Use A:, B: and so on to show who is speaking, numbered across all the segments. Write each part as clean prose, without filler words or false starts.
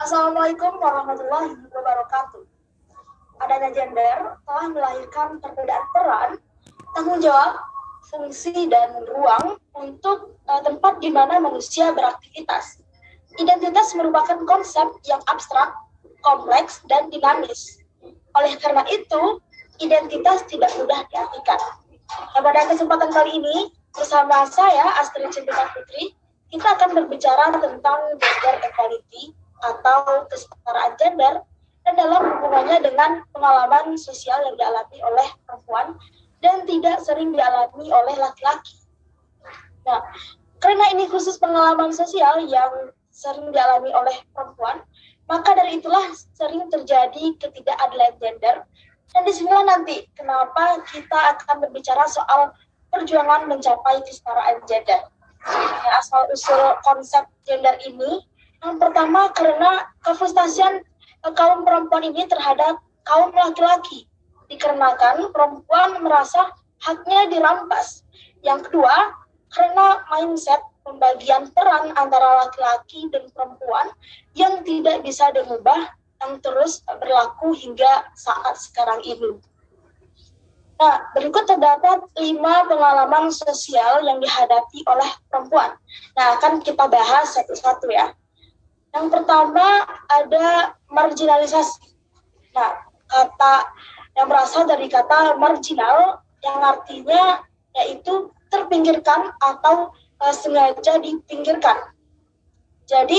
A: Assalamualaikum warahmatullahi wabarakatuh. Adanya gender telah melahirkan perbedaan peran, tanggung jawab, fungsi, dan ruang untuk tempat di mana manusia beraktivitas. Identitas merupakan konsep yang abstrak, kompleks, dan dinamis. Oleh karena itu, identitas tidak mudah diartikan. Nah, pada kesempatan kali ini, bersama saya, Astrid Cinta Putri, kita akan berbicara tentang gender equality atau kesetaraan gender dan dalam hubungannya dengan pengalaman sosial yang dialami oleh perempuan dan tidak sering dialami oleh laki-laki. Nah, karena ini khusus pengalaman sosial yang sering dialami oleh perempuan, maka dari itulah sering terjadi ketidakadilan gender. Dan disinilah nanti kenapa kita akan berbicara soal perjuangan mencapai kesetaraan gender. Nah, asal-usul konsep gender ini, yang pertama karena kefrustasian kaum perempuan ini terhadap kaum laki-laki, dikarenakan perempuan merasa haknya dirampas. Yang kedua, karena mindset pembagian peran antara laki-laki dan perempuan yang tidak bisa diubah, yang terus berlaku hingga saat sekarang ini. Nah, berikut terdapat 5 pengalaman sosial yang dihadapi oleh perempuan. Nah, akan kita bahas satu-satu ya. Yang pertama ada marginalisasi. Nah, kata yang berasal dari kata marginal yang artinya yaitu terpinggirkan atau sengaja dipinggirkan. Jadi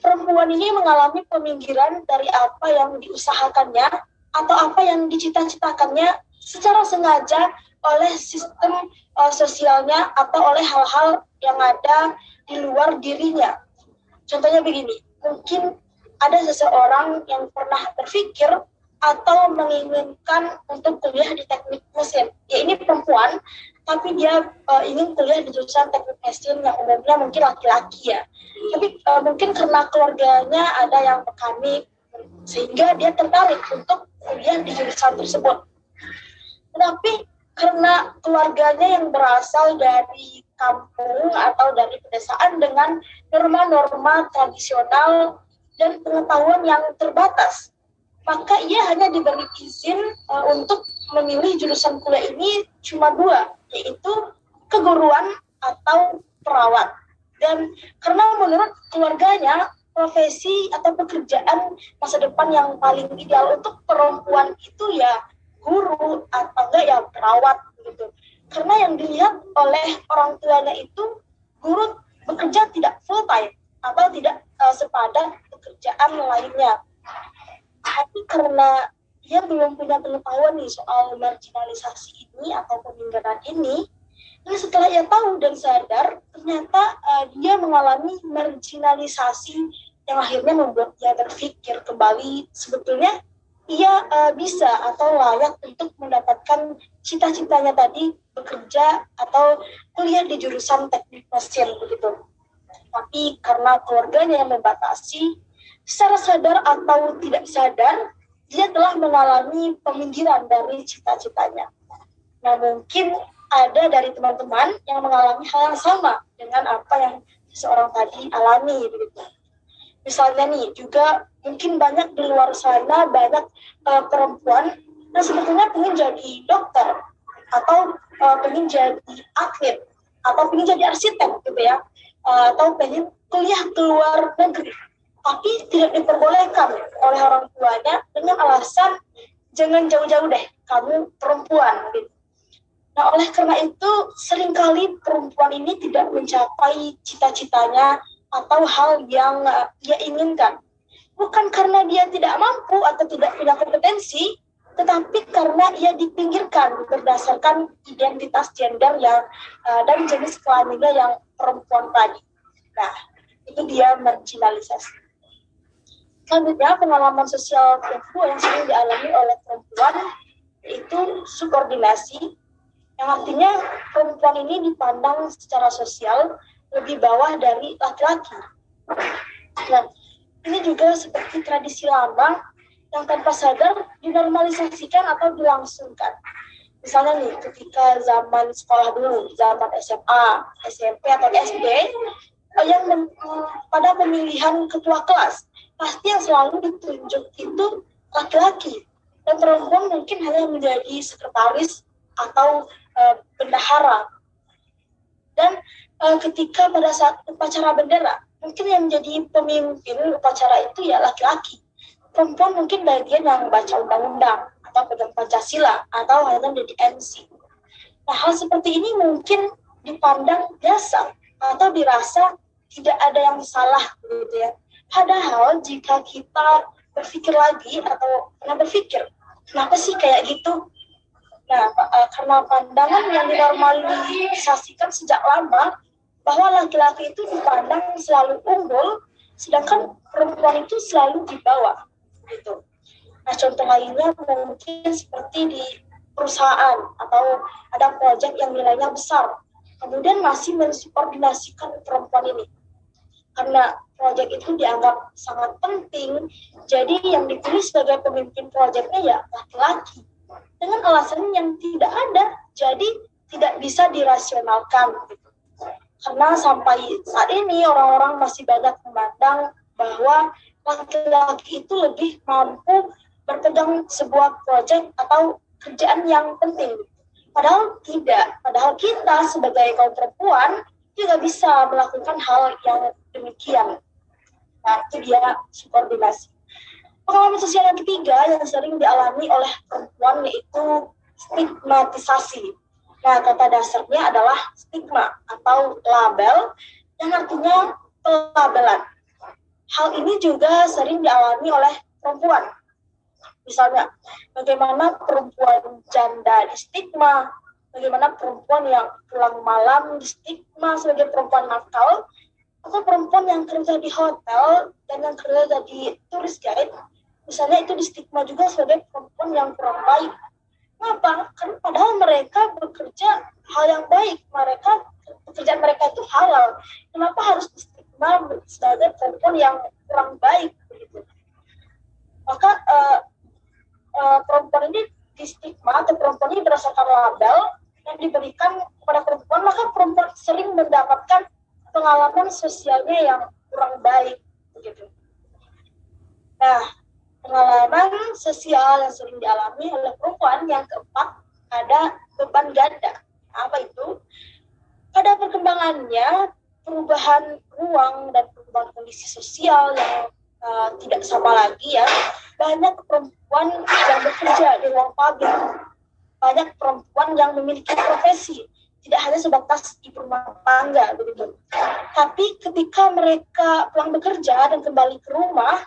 A: perempuan ini mengalami peminggiran dari apa yang diusahakannya atau apa yang dicita-citakannya secara sengaja oleh sistem sosialnya atau oleh hal-hal yang ada di luar dirinya. Contohnya begini, mungkin ada seseorang yang pernah berpikir atau menginginkan untuk kuliah di teknik mesin. Ya ini perempuan, tapi dia ingin kuliah di jurusan teknik mesin yang umumnya mungkin laki-laki ya. Tapi mungkin karena keluarganya ada yang mekanik, sehingga dia tertarik untuk kuliah di jurusan tersebut. Tetapi karena keluarganya yang berasal dari kampung atau dari pedesaan dengan norma-norma tradisional dan pengetahuan yang terbatas, maka ia hanya diberi izin untuk memilih jurusan kuliah ini cuma 2, yaitu keguruan atau perawat. Dan karena menurut keluarganya profesi atau pekerjaan masa depan yang paling ideal untuk perempuan itu ya guru atau enggak ya perawat gitu. Karena yang dilihat oleh orang tuanya itu guru bekerja tidak full time atau tidak sepadan pekerjaan lainnya. Tapi karena dia belum punya pengetahuan nih soal marginalisasi ini atau peminggiran ini, setelah ia tahu dan sadar ternyata dia mengalami marginalisasi yang akhirnya membuat dia berpikir kembali sebetulnya ia bisa atau layak untuk mendapatkan cita-citanya tadi bekerja atau kuliah di jurusan teknik mesin begitu. Tapi karena keluarganya yang membatasi, secara sadar atau tidak sadar, dia telah mengalami peminggiran dari cita-citanya. Nah, mungkin ada dari teman-teman yang mengalami hal yang sama dengan apa yang seseorang tadi alami begitu. Misalnya nih, juga mungkin banyak di luar sana, banyak perempuan yang sebetulnya ingin jadi dokter, atau ingin jadi atlet, atau ingin jadi arsitek gitu ya, atau ingin kuliah ke luar negeri. Tapi tidak diperbolehkan oleh orang tuanya dengan alasan, jangan jauh-jauh deh, kamu perempuan gitu. Nah, oleh karena itu, seringkali perempuan ini tidak mencapai cita-citanya atau hal yang dia inginkan. Bukan karena dia tidak mampu atau tidak punya kompetensi, tetapi karena ia dipinggirkan berdasarkan identitas gender yang dan jenis kelaminnya yang perempuan tadi. Nah, itu dia marginalisasi. Selanjutnya, pengalaman sosial kedua yang sering dialami oleh perempuan yaitu subordinasi, yang artinya perempuan ini dipandang secara sosial lebih bawah dari laki-laki. Nah, ini juga seperti tradisi lama yang tanpa sadar dinormalisasikan atau dilangsungkan. Misalnya nih, ketika zaman sekolah dulu, zaman SMA, SMP, atau SD, pada pemilihan ketua kelas pasti yang selalu ditunjuk itu laki-laki, dan perempuan mungkin hanya menjadi sekretaris atau bendahara. Dan ketika pada saat upacara bendera, mungkin yang menjadi pemimpin upacara itu ya laki-laki. Perempuan mungkin bagian yang baca undang-undang atau pegang Pancasila atau hanya menjadi MC. Nah, hal seperti ini mungkin dipandang biasa atau dirasa tidak ada yang salah gitu ya. Padahal jika kita berpikir lagi atau pernah berpikir, kenapa sih kayak gitu? Nah, karena pandangan yang dinormalisasikan sejak lama bahwa laki-laki itu dipandang selalu unggul, sedangkan perempuan itu selalu di bawah, gitu. Nah, contoh lainnya mungkin seperti di perusahaan atau ada proyek yang nilainya besar, kemudian masih mensubordinasikan perempuan ini. Karena proyek itu dianggap sangat penting, jadi yang dipilih sebagai pemimpin proyeknya ya laki-laki. Dengan alasan yang tidak ada, jadi tidak bisa dirasionalkan. Karena sampai saat ini orang-orang masih banyak memandang bahwa laki-laki itu lebih mampu berpegang sebuah proyek atau kerjaan yang penting. Padahal tidak. Padahal kita sebagai kaum perempuan juga bisa melakukan hal yang demikian. Nah, itu dia subordinasi. Pengalaman sosial yang ketiga yang sering dialami oleh perempuan yaitu stigmatisasi. Nah, kata dasarnya adalah stigma atau label yang artinya pelabelan. Hal ini juga sering dialami oleh perempuan. Misalnya, bagaimana perempuan janda di stigma, bagaimana perempuan yang pulang malam di stigma sebagai perempuan nakal, atau perempuan yang kerja di hotel dan yang kerja jadi tourist guide, misalnya itu di stigma juga sebagai perempuan yang kurang baik. Kenapa? Karena padahal mereka bekerja hal yang baik, pekerjaan mereka itu halal. Kenapa harus di stigma sebagai perempuan yang kurang baik? Begitu. Maka perempuan ini di stigma atau perempuan ini berdasarkan label yang diberikan kepada perempuan, maka perempuan sering mendapatkan pengalaman sosialnya yang kurang baik. Begitu. Nah, pengalaman sosial yang sering dialami oleh perempuan yang keempat ada beban ganda. Apa itu? Pada perkembangannya, perubahan ruang dan perubahan kondisi sosial yang tidak sama lagi ya. Banyak perempuan yang bekerja di ruang publik, banyak perempuan yang memiliki profesi, tidak hanya sebatas ibu rumah tangga begitu. Tapi ketika mereka pulang bekerja dan kembali ke rumah,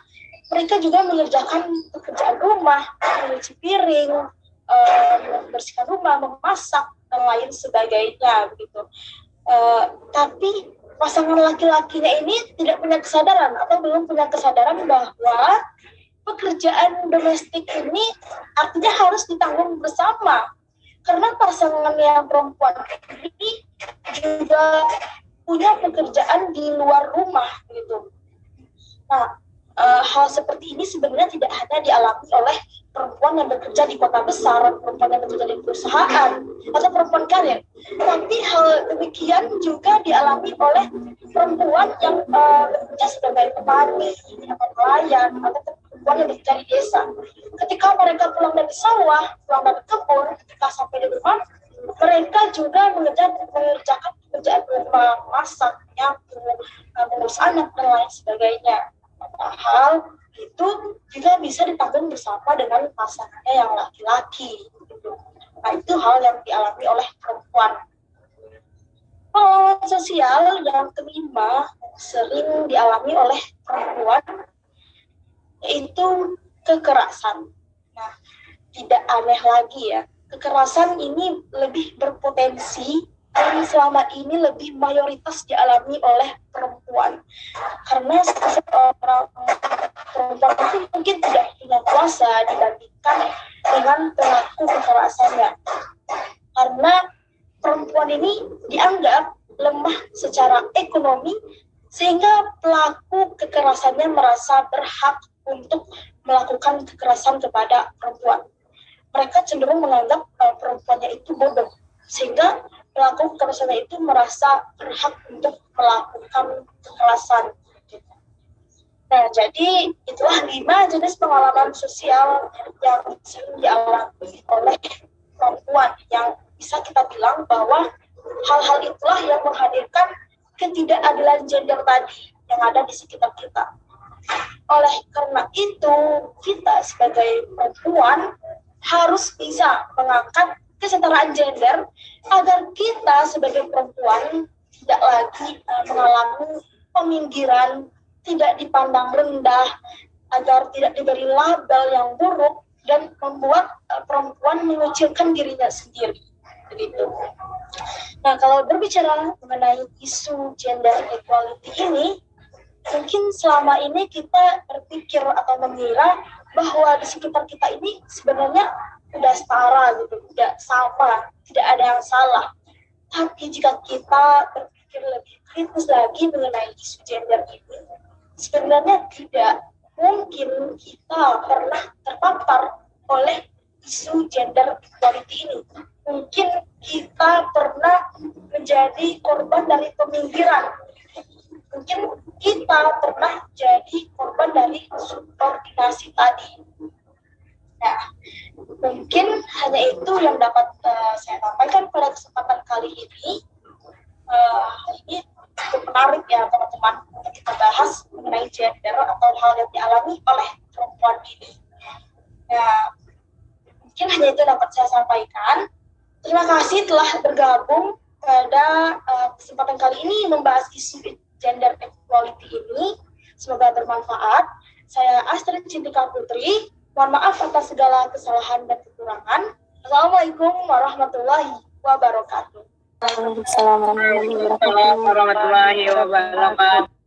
A: mereka juga mengerjakan pekerjaan rumah, mencuci piring, membersihkan rumah, memasak, dan lain sebagainya begitu. Tapi pasangan laki-lakinya ini tidak punya kesadaran atau belum punya kesadaran bahwa pekerjaan domestik ini artinya harus ditanggung bersama. Karena pasangan yang perempuan ini juga punya pekerjaan di luar rumah gitu. Nah, hal seperti ini sebenarnya tidak hanya dialami oleh perempuan yang bekerja di kota besar, perempuan yang bekerja di perusahaan, atau perempuan karir. Tapi hal demikian juga dialami oleh perempuan yang bekerja sebagai petani, atau nelayan, atau perempuan yang bekerja di desa. Ketika mereka pulang dari sawah, pulang dari kebun, ketika sampai di rumah, mereka juga mengerjakan pekerjaan rumah, masak, nyapu, mengurus anak, dan lain sebagainya. Padahal itu juga bisa ditanggung bersama dengan pasangannya yang laki-laki. Nah, itu hal yang dialami oleh perempuan. Pengalaman sosial yang kelima sering dialami oleh perempuan yaitu kekerasan. Nah, tidak aneh lagi ya, kekerasan ini lebih berpotensi dan selama ini lebih mayoritas dialami oleh perempuan. Karena seorang perempuan itu mungkin tidak punya kuasa dibandingkan dengan pelaku kekerasannya. Karena perempuan ini dianggap lemah secara ekonomi, sehingga pelaku kekerasannya merasa berhak untuk melakukan kekerasan kepada perempuan. Mereka cenderung menganggap perempuannya itu bodoh, sehingga pelaku kekerasan itu merasa berhak untuk melakukan kekerasan. Nah, jadi itulah 5 jenis pengalaman sosial yang sering dialami oleh perempuan, yang bisa kita bilang bahwa hal-hal itulah yang menghadirkan ketidakadilan gender tadi yang ada di sekitar kita. Oleh karena itu, kita sebagai perempuan harus bisa mengangkat kesetaraan gender agar kita sebagai perempuan tidak lagi mengalami peminggiran, tidak dipandang rendah, agar tidak diberi label yang buruk dan membuat perempuan mengecilkan dirinya sendiri. Begitu. Nah, kalau berbicara mengenai isu gender equality ini, mungkin selama ini kita berpikir atau mengira bahwa di sekitar kita ini sebenarnya sudah setara gitu, tidak sama, tidak ada yang salah. Tapi jika kita berpikir lebih kritis lagi mengenai isu gender ini, sebenarnya tidak mungkin kita pernah terpapar oleh isu gender equality ini. Mungkin kita pernah menjadi korban dari peminggiran. Mungkin kita pernah jadi korban dari subordinasi tadi. Nah, mungkin hanya itu yang dapat saya sampaikan pada kesempatan kali ini. Ini cukup menarik ya teman-teman untuk kita bahas mengenai gender atau hal yang dialami oleh perempuan ini. Nah, mungkin hanya itu dapat saya sampaikan. Terima kasih telah bergabung pada kesempatan kali ini membahas isu gender equality ini. Semoga bermanfaat. Saya Astrid Cintika Putri. Mohon maaf atas segala kesalahan dan kekurangan. Assalamualaikum warahmatullahi wabarakatuh.
B: Waalaikumsalam warahmatullahi wabarakatuh.